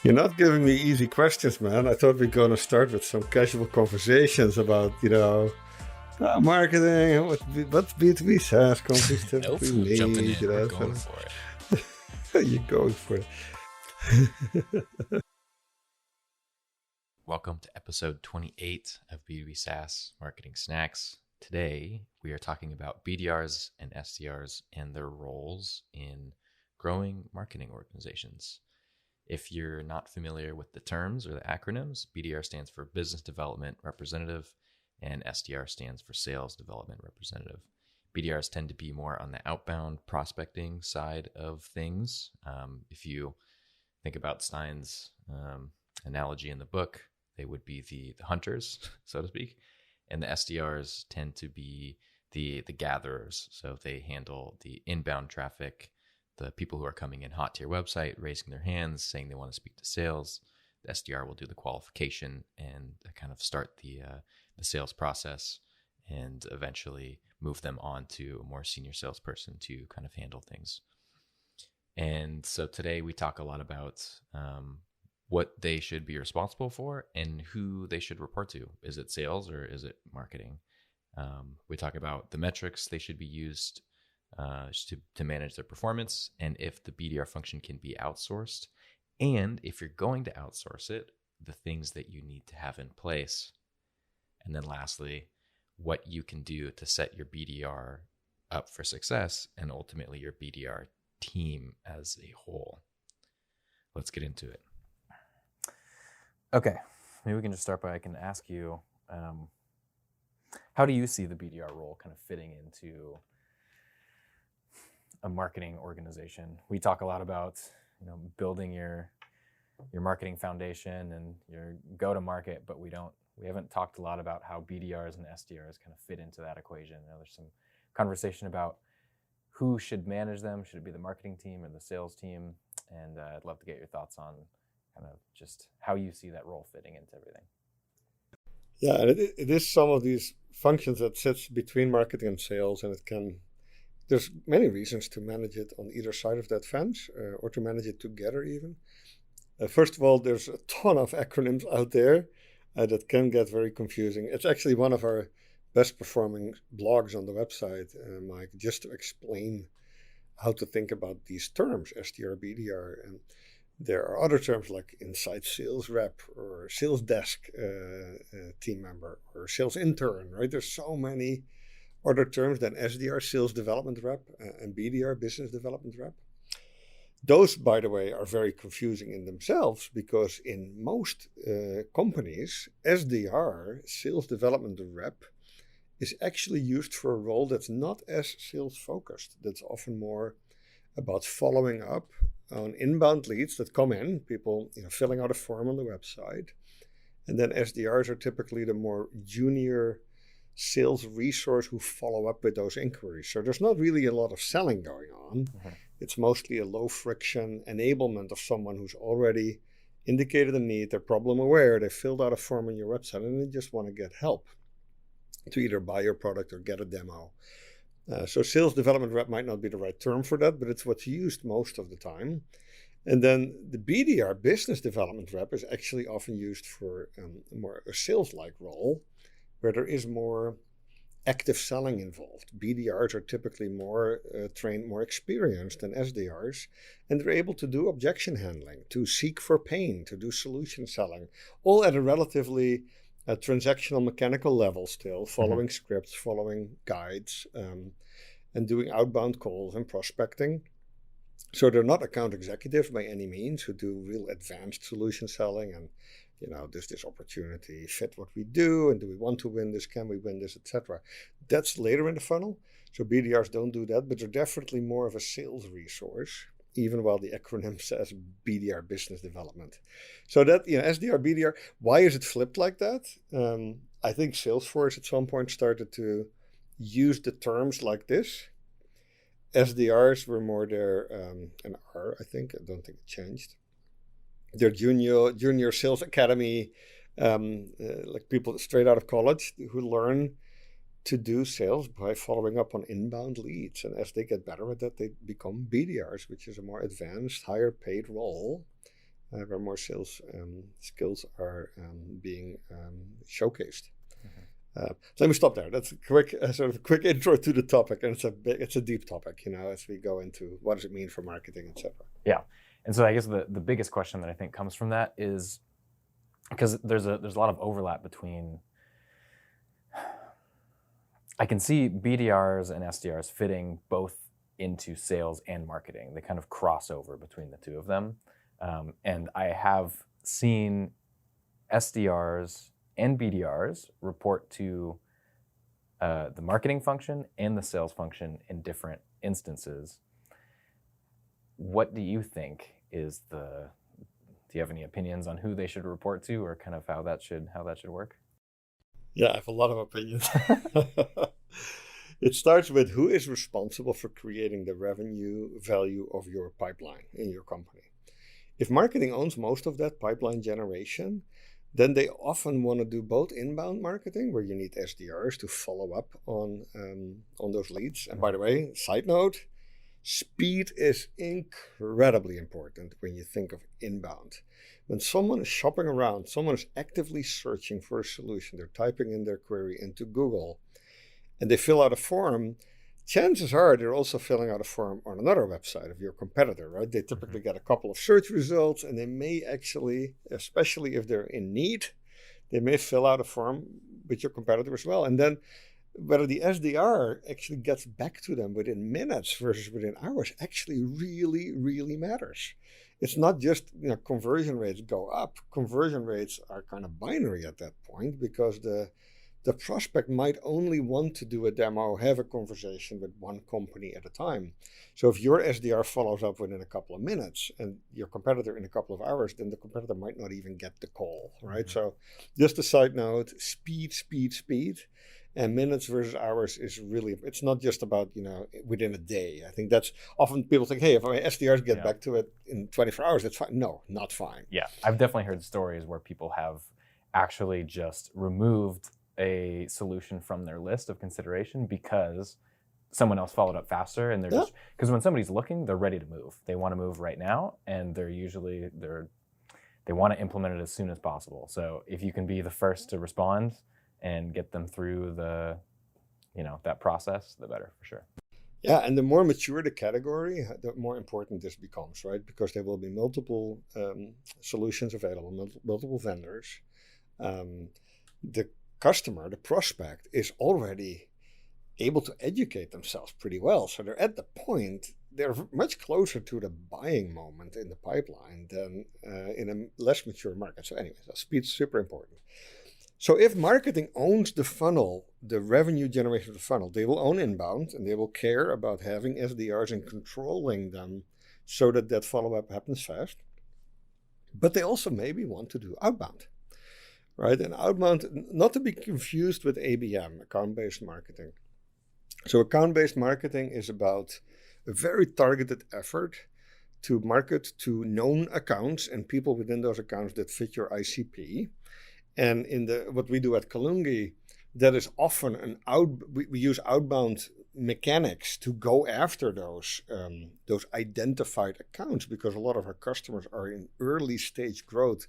You're not giving me easy questions, man. I thought we are going to start with some casual conversations about, marketing and what B2B SaaS companies Nope, typically jumping need, in. We're going for it. You're going for it. Welcome to episode 28 of B2B SaaS Marketing Snacks. Today, we are talking about BDRs and SDRs and their roles in growing marketing organizations. If you're not familiar with the terms or the acronyms, BDR stands for Business Development Representative, and SDR stands for Sales Development Representative. BDRs tend to be more on the outbound prospecting side of things. If you think about Stein's analogy in the book, they would be the hunters, so to speak, and the SDRs tend to be the gatherers. So they handle the inbound traffic, the people who are coming in hot to your website, raising their hands, saying they want to speak to sales. The SDR will do the qualification and kind of start the sales process and eventually move them on to a more senior salesperson to kind of handle things. And so today we talk a lot about what they should be responsible for and who they should report to. Is it sales or is it marketing? We talk about the metrics they should be used to manage their performance, and if the BDR function can be outsourced, and if you're going to outsource it, the things that you need to have in place. And then lastly, what you can do to set your BDR up for success and ultimately your BDR team as a whole. Let's get into it. Okay, maybe we can just start by I can ask you, how do you see the BDR role kind of fitting into a marketing organization? We talk a lot about building your marketing foundation and your go-to-market, but we haven't talked a lot about how BDRs and SDRs kind of fit into that equation. There's some conversation about who should manage them. Should it be the marketing team or the sales team? And I'd love to get your thoughts on kind of just how you see that role fitting into everything. Yeah, and it is some of these functions that sits between marketing and sales, and there's many reasons to manage it on either side of that fence or to manage it together even. First of all, there's a ton of acronyms out there that can get very confusing. It's actually one of our best performing blogs on the website, Mike, just to explain how to think about these terms, SDR, BDR. And there are other terms like inside sales rep or sales desk team member or sales intern, right? There's so many other terms than SDR, sales development rep, and BDR, business development rep. Those, by the way, are very confusing in themselves because in most companies, SDR, sales development rep, is actually used for a role that's not as sales focused. That's often more about following up on inbound leads that come in, people filling out a form on the website. And then SDRs are typically the more junior sales resource who follow up with those inquiries. So there's not really a lot of selling going on. Mm-hmm. It's mostly a low friction enablement of someone who's already indicated a need, they're problem aware, they filled out a form on your website, and they just want to get help to either buy your product or get a demo. So sales development rep might not be the right term for that, but it's what's used most of the time. And then the BDR, business development rep, is actually often used for more a sales-like role, where there is more active selling involved. BDRs are typically more trained, more experienced than SDRs, and they're able to do objection handling, to seek for pain, to do solution selling, all at a relatively transactional mechanical level still, following scripts, following guides, and doing outbound calls and prospecting. So they're not account executives by any means who do real advanced solution selling and does this opportunity fit what we do? And do we want to win this? Can we win this, etc.? That's later in the funnel. So BDRs don't do that, but they're definitely more of a sales resource, even while the acronym says BDR, business development. So that, SDR, BDR, why is it flipped like that? I think Salesforce at some point started to use the terms like this. SDRs were more there, and are, I think. I don't think it changed. Their junior sales academy, like people straight out of college who learn to do sales by following up on inbound leads. And as they get better at that, they become BDRs, which is a more advanced, higher paid role where more sales skills are being showcased. Let me stop there. That's a quick sort of a quick intro to the topic, and it's a deep topic, as we go into what does it mean for marketing, etc. Yeah, and so I guess the biggest question that I think comes from that is because there's a lot of overlap between. I can see BDRs and SDRs fitting both into sales and marketing. They kind of cross over between the two of them, and I have seen SDRs and BDRs report to the marketing function and the sales function in different instances. What do you think is do you have any opinions on who they should report to, or kind of how that should work? Yeah, I have a lot of opinions. It starts with who is responsible for creating the revenue value of your pipeline in your company. If marketing owns most of that pipeline generation, then they often want to do both inbound marketing, where you need SDRs to follow up on those leads. And by the way, side note, speed is incredibly important when you think of inbound. When someone is shopping around, someone is actively searching for a solution, they're typing in their query into Google, and they fill out a form, chances are they're also filling out a form on another website of your competitor, right? They typically get a couple of search results, and they may actually, especially if they're in need, they may fill out a form with your competitor as well. And then whether the SDR actually gets back to them within minutes versus within hours actually really, really matters. It's not just, conversion rates go up. Conversion rates are kind of binary at that point, because the prospect might only want to do a demo, have a conversation with one company at a time. So if your SDR follows up within a couple of minutes and your competitor in a couple of hours, then the competitor might not even get the call, right? So just a side note, speed. And minutes versus hours is really, it's not just about, within a day. I think that's often people think, hey, if my SDRs get back to it in 24 hours, that's fine. No, not fine. Yeah, I've definitely heard stories where people have actually just removed a solution from their list of consideration because someone else followed up faster, and they're just, because when somebody's looking, they're ready to move. They want to move right now, and they want to implement it as soon as possible. So if you can be the first to respond and get them through that process, the better, for sure. Yeah, and the more mature the category, the more important this becomes, right? Because there will be multiple solutions available, multiple vendors. The customer, the prospect, is already able to educate themselves pretty well. So they're at the point, they're much closer to the buying moment in the pipeline than in a less mature market. So anyway, speed's super important. So if marketing owns the funnel, the revenue generation of the funnel, they will own inbound, and they will care about having SDRs and controlling them so that follow-up happens fast. But they also maybe want to do outbound, right? And outbound, not to be confused with ABM, account-based marketing. So account-based marketing is about a very targeted effort to market to known accounts and people within those accounts that fit your ICP. And in what we do at Kalungi, that is often we use outbound mechanics to go after those identified accounts, because a lot of our customers are in early stage growth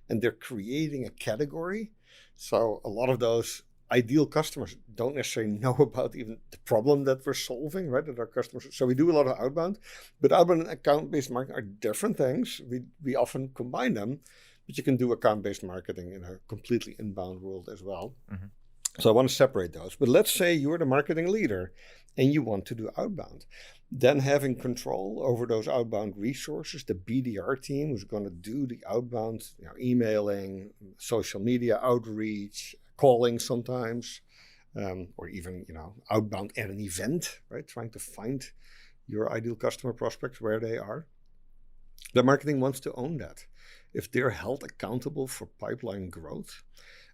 and they're creating a category. So a lot of those ideal customers don't necessarily know about even the problem that we're solving, right? That our customers. So we do a lot of outbound, but outbound and account-based marketing are different things. We often combine them. But you can do account-based marketing in a completely inbound world as well. Mm-hmm. So I want to separate those. But let's say you're the marketing leader and you want to do outbound. Then having control over those outbound resources, the BDR team who's going to do the outbound, emailing, social media outreach, calling sometimes, or even, outbound at an event, right? Trying to find your ideal customer prospects where they are. The marketing wants to own that, if they're held accountable for pipeline growth.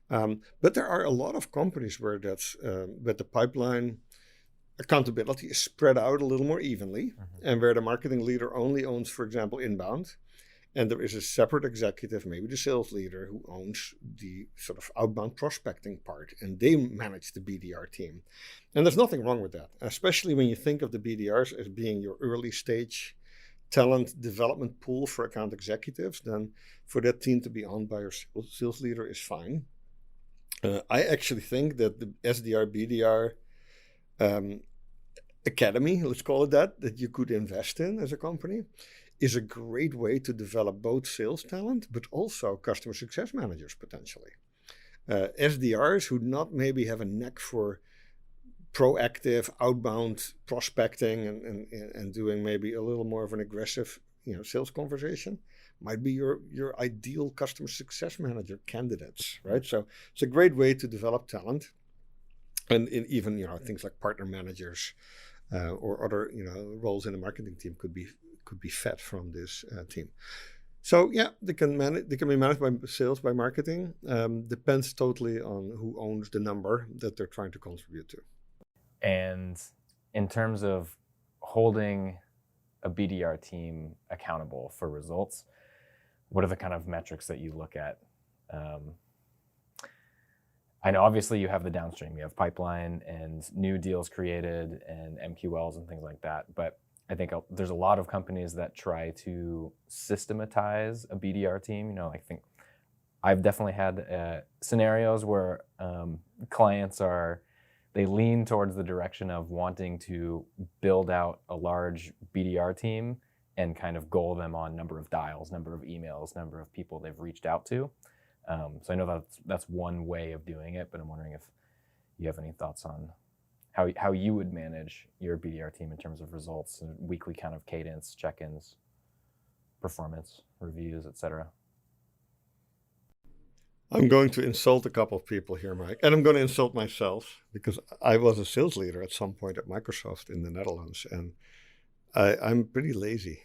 But there are a lot of companies where the pipeline accountability is spread out a little more evenly, and where the marketing leader only owns, for example, inbound, and there is a separate executive, maybe the sales leader, who owns the sort of outbound prospecting part, and they manage the BDR team. And there's nothing wrong with that, especially when you think of the BDRs as being your early stage talent development pool for account executives, then for that team to be owned by your sales leader is fine. I actually think that the SDR, BDR academy, let's call it that you could invest in as a company, is a great way to develop both sales talent, but also customer success managers potentially. SDRs who not maybe have a knack for proactive outbound prospecting and doing maybe a little more of an aggressive sales conversation might be your ideal customer success manager candidates, right? So it's a great way to develop talent, and even things like partner managers or other roles in the marketing team could be fed from this team. So yeah, they can be managed by sales, by marketing. Depends totally on who owns the number that they're trying to contribute to. And in terms of holding a BDR team accountable for results, what are the kind of metrics that you look at? I know obviously you have the downstream, you have pipeline and new deals created and MQLs and things like that, but I think there's a lot of companies that try to systematize a BDR team. I think I've definitely had scenarios where clients they lean towards the direction of wanting to build out a large BDR team and kind of goal them on number of dials, number of emails, number of people they've reached out to. So I know that's one way of doing it, but I'm wondering if you have any thoughts on how you would manage your BDR team in terms of results and weekly kind of cadence, check-ins, performance reviews, etc. I'm going to insult a couple of people here, Mike, and I'm going to insult myself because I was a sales leader at some point at Microsoft in the Netherlands, and I'm pretty lazy.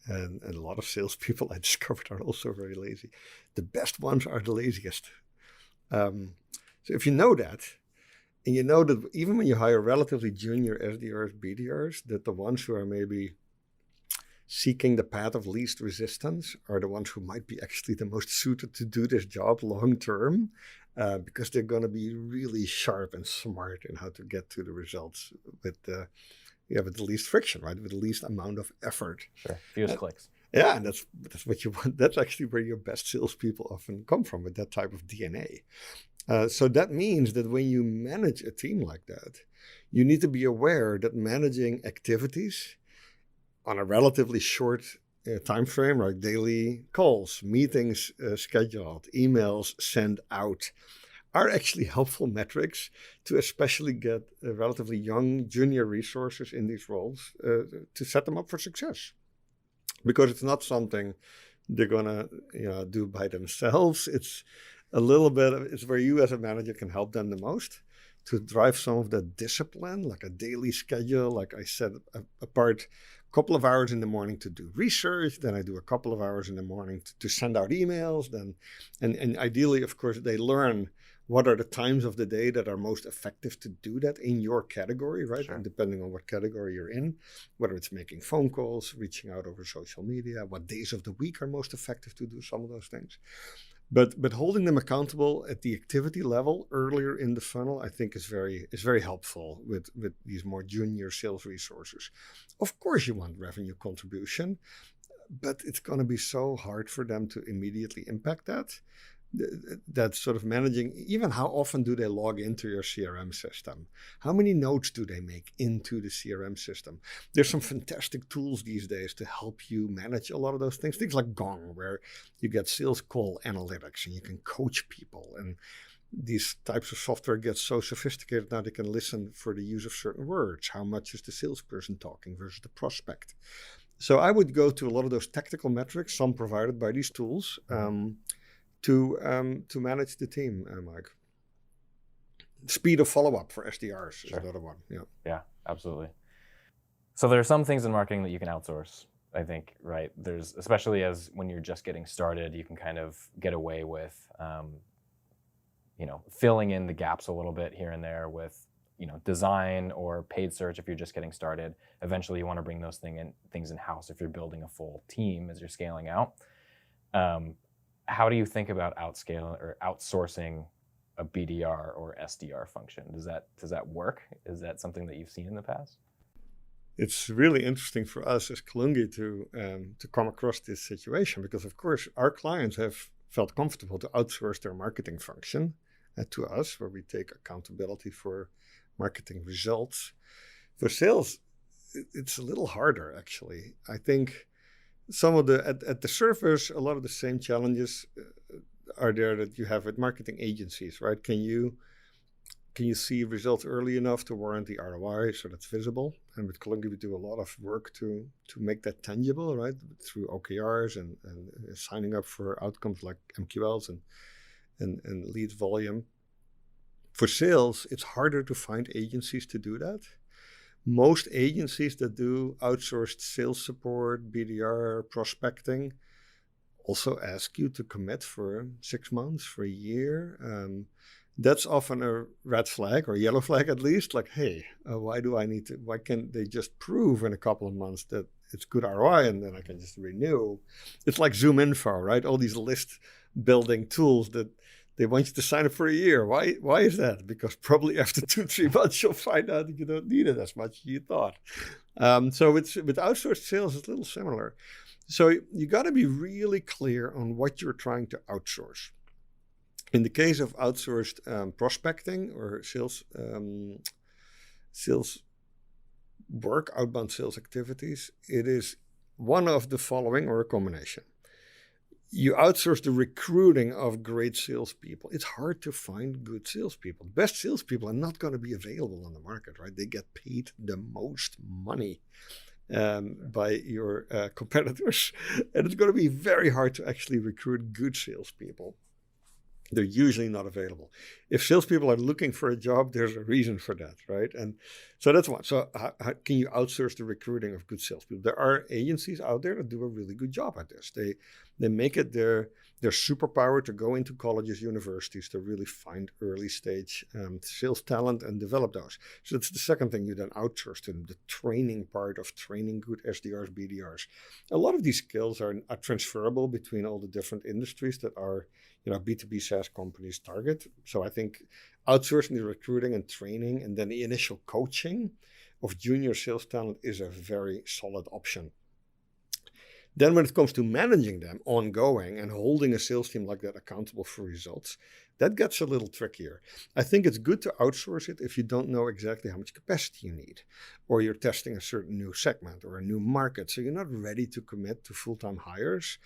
And a lot of salespeople I discovered are also very lazy. The best ones are the laziest. So if you know that, and you know that even when you hire relatively junior SDRs, BDRs, that the ones who are maybe seeking the path of least resistance are the ones who might be actually the most suited to do this job long term, because they're going to be really sharp and smart in how to get to the results with the least friction, right? With the least amount of effort. Sure, fewest clicks. Yeah, and that's what you want. That's actually where your best salespeople often come from, with that type of DNA. So that means that when you manage a team like that, you need to be aware that managing activities on a relatively short time frame, like daily calls, meetings scheduled, emails sent out, are actually helpful metrics to especially get relatively young junior resources in these roles to set them up for success. Because it's not something they're gonna do by themselves. It's a little bit, it's where you as a manager can help them the most to drive some of that discipline, like a daily schedule. Like I said, apart a couple of hours in the morning to do research, then I do a couple of hours in the morning to send out emails, then and ideally, of course, they learn what are the times of the day that are most effective to do that in your category, right? Sure. And depending on what category you're in, whether it's making phone calls, reaching out over social media, what days of the week are most effective to do some of those things. But holding them accountable at the activity level earlier in the funnel, I think is very helpful with these more junior sales resources. Of course, you want revenue contribution, but it's going to be so hard for them to immediately impact that. That's sort of managing, even how often do they log into your CRM system? How many notes do they make into the CRM system? There's some fantastic tools these days to help you manage a lot of those things. Things like Gong, where you get sales call analytics and you can coach people. And these types of software get so sophisticated now they can listen for the use of certain words. How much is the salesperson talking versus the prospect? So I would go to a lot of those tactical metrics, some provided by these tools, to manage the team, Mike. Speed of follow-up for SDRs is another one. Yeah, absolutely. So there are some things in marketing that you can outsource, I think, right? There's, especially as when you're just getting started, you can kind of get away with, filling in the gaps a little bit here and there with, design or paid search if you're just getting started. Eventually you want to bring those things in-house if you're building a full team as you're scaling out. How do you think about outsourcing a BDR or SDR function? Does that work? Is that something that you've seen in the past? it's really interesting for us as Kalungi to come across this situation because, of course, our clients have felt comfortable to outsource their marketing function to us, where we take accountability for marketing results. For sales, it's a little harder, actually. I think some of the at the surface, a lot of the same challenges are there that you have with marketing agencies, right? Can you see results early enough to warrant the ROI so that's visible? And with Kalungi, we do a lot of work to make that tangible, right? Through OKRs and signing up for outcomes like MQLs and lead volume. For sales, it's harder to find agencies to do that. Most agencies that do outsourced sales support, BDR, prospecting, also ask you to commit for 6 months, for a year. That's often a red flag or yellow flag at least. Like, hey, why can't they just prove in a couple of months that it's good ROI and then I can just renew? It's like Zoom Info, right? All these list building tools that they want you to sign up for a year. Why is that? Because probably after 2-3 months, you'll find out that you don't need it as much as you thought. So with outsourced sales, it's a little similar. So you got to be really clear on what you're trying to outsource. In the case of outsourced prospecting or sales work, outbound sales activities, it is one of the following or a combination. You outsource the recruiting of great salespeople. It's hard to find good salespeople. The best salespeople are not going to be available on the market, right? They get paid the most money by your competitors. And it's going to be very hard to actually recruit good salespeople. They're usually not available. If salespeople are looking for a job, there's a reason for that, right? And so that's one. So how can you outsource the recruiting of good salespeople? There are agencies out there that do a really good job at this. They make it their superpower to go into colleges, universities to really find early stage sales talent and develop those. So that's the second thing you then outsource to them, the training part of training good SDRs, BDRs. A lot of these skills are transferable between all the different industries that are B2B SaaS companies target. So I think outsourcing the recruiting and training and then the initial coaching of junior sales talent is a very solid option. Then when it comes to managing them ongoing and holding a sales team like that accountable for results, that gets a little trickier. I think it's good to outsource it if you don't know exactly how much capacity you need, or you're testing a certain new segment or a new market. So you're not ready to commit to full-time hires.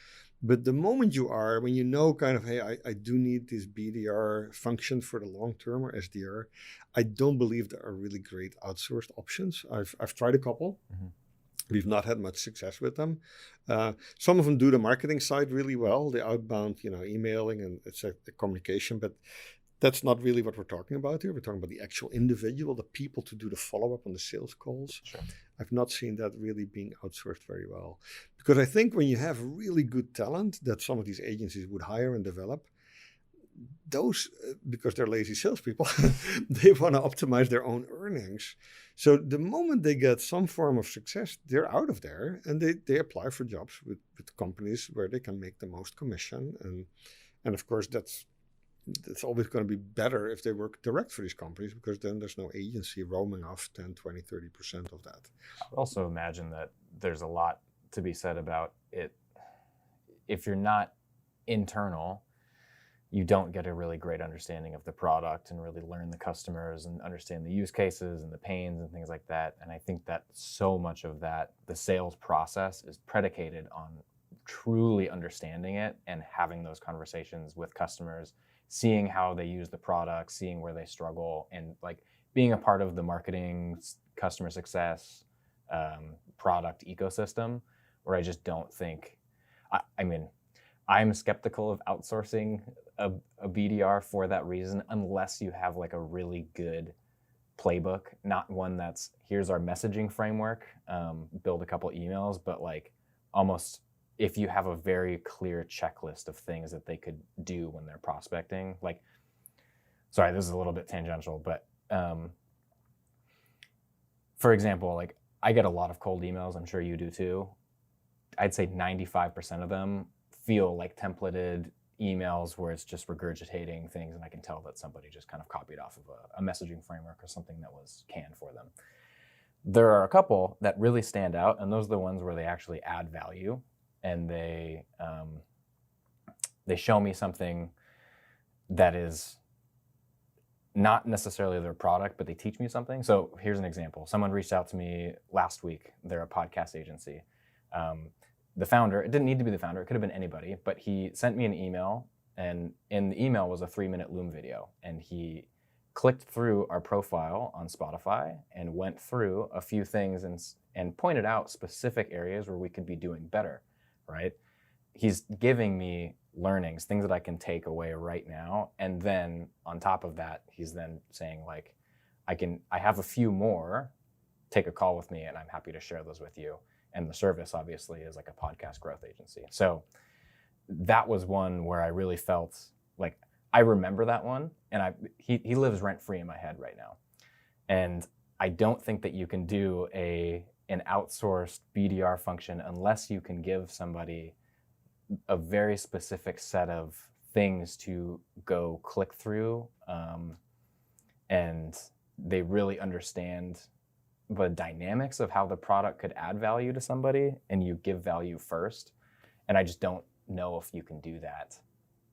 But the moment you are, when you know kind of, hey, I do need this BDR function for the long term or SDR, I don't believe there are really great outsourced options. I've tried a couple. Mm-hmm. We've not had much success with them. Some of them do the marketing side really well, the outbound, emailing and it's a communication, but that's not really what we're talking about here. We're talking about the actual individual, the people to do the follow-up on the sales calls. Sure. I've not seen that really being outsourced very well. Because I think when you have really good talent that some of these agencies would hire and develop, those, because they're lazy salespeople, they want to optimize their own earnings. So the moment they get some form of success, they're out of there and they apply for jobs with companies where they can make the most commission. And of course, that's always going to be better if they work direct for these companies, because then there's no agency roaming off 10, 20, 30% of that. I would also imagine that there's a lot to be said about it. If you're not internal, you don't get a really great understanding of the product and really learn the customers and understand the use cases and the pains and things like that. And I think that so much of that, the sales process is predicated on truly understanding it and having those conversations with customers, seeing how they use the product, seeing where they struggle, and like being a part of the marketing, customer success, product ecosystem, where I just don't think, I'm skeptical of outsourcing a BDR for that reason, unless you have like a really good playbook, not one that's here's our messaging framework, build a couple emails, but like almost if you have a very clear checklist of things that they could do when they're prospecting. Like, sorry, this is a little bit tangential, but for example, like I get a lot of cold emails, I'm sure you do too. I'd say 95% of them feel like templated emails where it's just regurgitating things, and I can tell that somebody just kind of copied off of a messaging framework or something that was canned for them. There are a couple that really stand out, and those are the ones where they actually add value, and they show me something that is not necessarily their product, but they teach me something. So here's an example. Someone reached out to me last week. They're a podcast agency. The founder, it didn't need to be the founder, it could have been anybody, but he sent me an email, and in the email was a 3-minute Loom video. And he clicked through our profile on Spotify and went through a few things and pointed out specific areas where we could be doing better, right? He's giving me learnings, things that I can take away right now. And then on top of that, he's then saying like, I have a few more, take a call with me and I'm happy to share those with you. And the service obviously is like a podcast growth agency. So that was one where I really felt like I remember that one, and he lives rent free in my head right now. And I don't think that you can do an outsourced BDR function unless you can give somebody a very specific set of things to go click through, and they really understand the dynamics of how the product could add value to somebody, and you give value first. And I just don't know if you can do that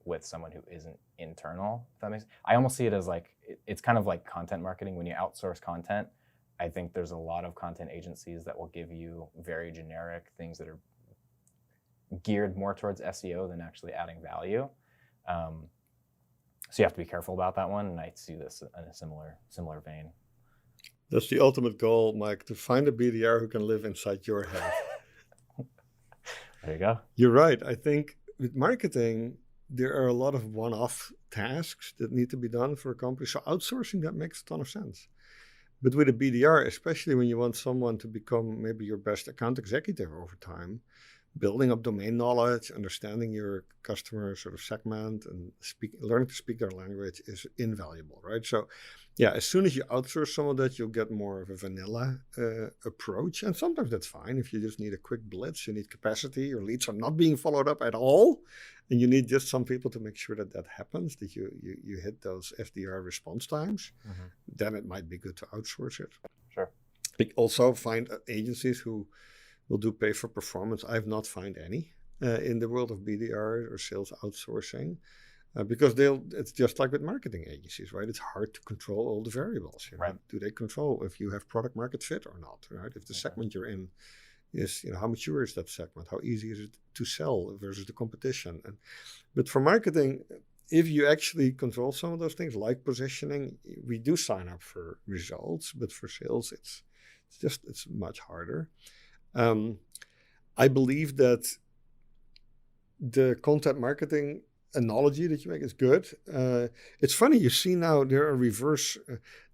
with someone who isn't internal, if that makes sense. I almost see it as like, it's kind of like content marketing. When you outsource content, I think there's a lot of content agencies that will give you very generic things that are geared more towards SEO than actually adding value. So you have to be careful about that one. And I see this in a similar vein. That's the ultimate goal, Mike, to find a BDR who can live inside your head. There you go. You're right. I think with marketing, there are a lot of one-off tasks that need to be done for a company. So outsourcing, that makes a ton of sense. But with a BDR, especially when you want someone to become maybe your best account executive over time, building up domain knowledge, understanding your customer sort of segment, and learning to speak their language is invaluable, right? So, yeah, as soon as you outsource some of that, you'll get more of a vanilla approach. And sometimes that's fine. If you just need a quick blitz, you need capacity, your leads are not being followed up at all, and you need just some people to make sure that that happens, that you hit those SDR response times, then it might be good to outsource it. Sure. Also find agencies who will do pay for performance. I have not found any in the world of BDR or sales outsourcing because it's just like with marketing agencies, right? It's hard to control all the variables. Right. Do they control if you have product market fit or not, right? If the segment you're in is, how mature is that segment? How easy is it to sell versus the competition? But for marketing, if you actually control some of those things like positioning, we do sign up for results, but for sales, it's much harder. I believe that the content marketing analogy that you make is good. It's funny, you see now there are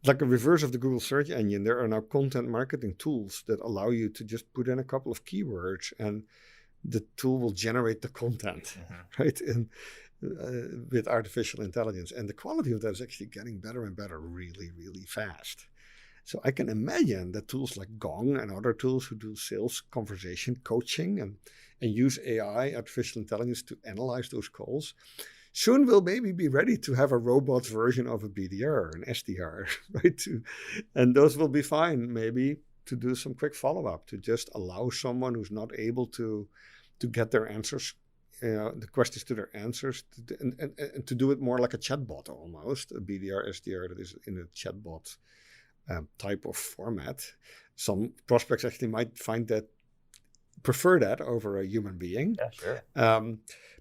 like a reverse of the Google search engine. There are now content marketing tools that allow you to just put in a couple of keywords and the tool will generate the content, right? And with artificial intelligence. And the quality of that is actually getting better and better really, really fast. So I can imagine that tools like Gong and other tools who do sales conversation coaching and use AI, artificial intelligence, to analyze those calls, soon will maybe be ready to have a robot version of a BDR, an SDR, right? And those will be fine maybe to do some quick follow-up, to just allow someone who's not able to get their answers, the questions to their answers, and to do it more like a chatbot almost, a BDR, SDR that is in a chatbot type of format. Some prospects actually might prefer that over a human being. Yeah, sure.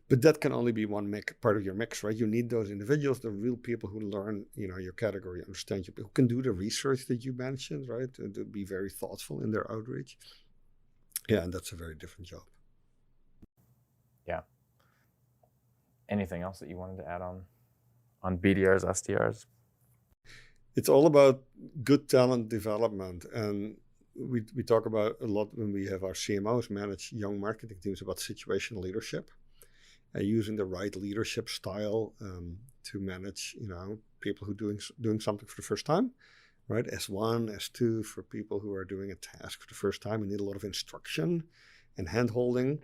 But that can only be one part of your mix, right? You need those individuals, the real people who learn, your category, understand you, who can do the research that you mentioned, right? To be very thoughtful in their outreach. Yeah, and that's a very different job. Yeah. Anything else that you wanted to add on BDRs, SDRs? It's all about good talent development. And we talk about a lot when we have our CMOs manage young marketing teams about situational leadership and using the right leadership style to manage, people who are doing something for the first time, right? S1, S2 for people who are doing a task for the first time and need a lot of instruction and hand-holding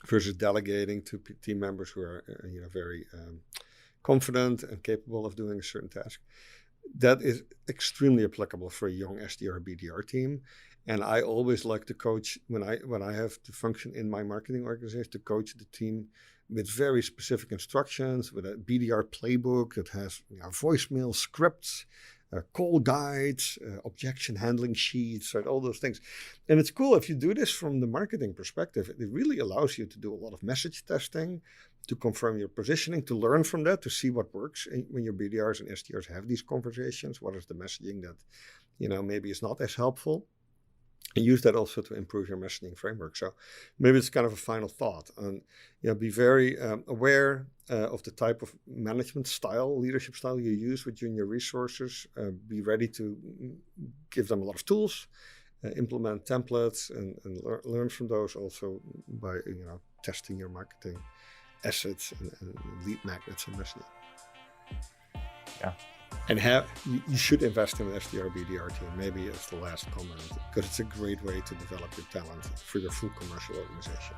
versus delegating to team members who are, very confident and capable of doing a certain task. that is extremely applicable for a young SDR BDR team. And I always like to coach when I have the function in my marketing organization to coach the team with very specific instructions, with a BDR playbook that has voicemail scripts, call guides, objection handling sheets, right? All those things. And it's cool if you do this from the marketing perspective. It really allows you to do a lot of message testing, to confirm your positioning, to learn from that, to see what works when your BDRs and SDRs have these conversations. What is the messaging that maybe is not as helpful? And use that also to improve your messaging framework. So maybe it's kind of a final thought. And be very aware of the type of management style, leadership style you use with junior resources. Be ready to give them a lot of tools, implement templates, and learn from those also by testing your marketing assets and lead magnets and messaging. Yeah. And you should invest in an SDR BDR team, maybe as the last comment, because it's a great way to develop your talent for your full commercial organization.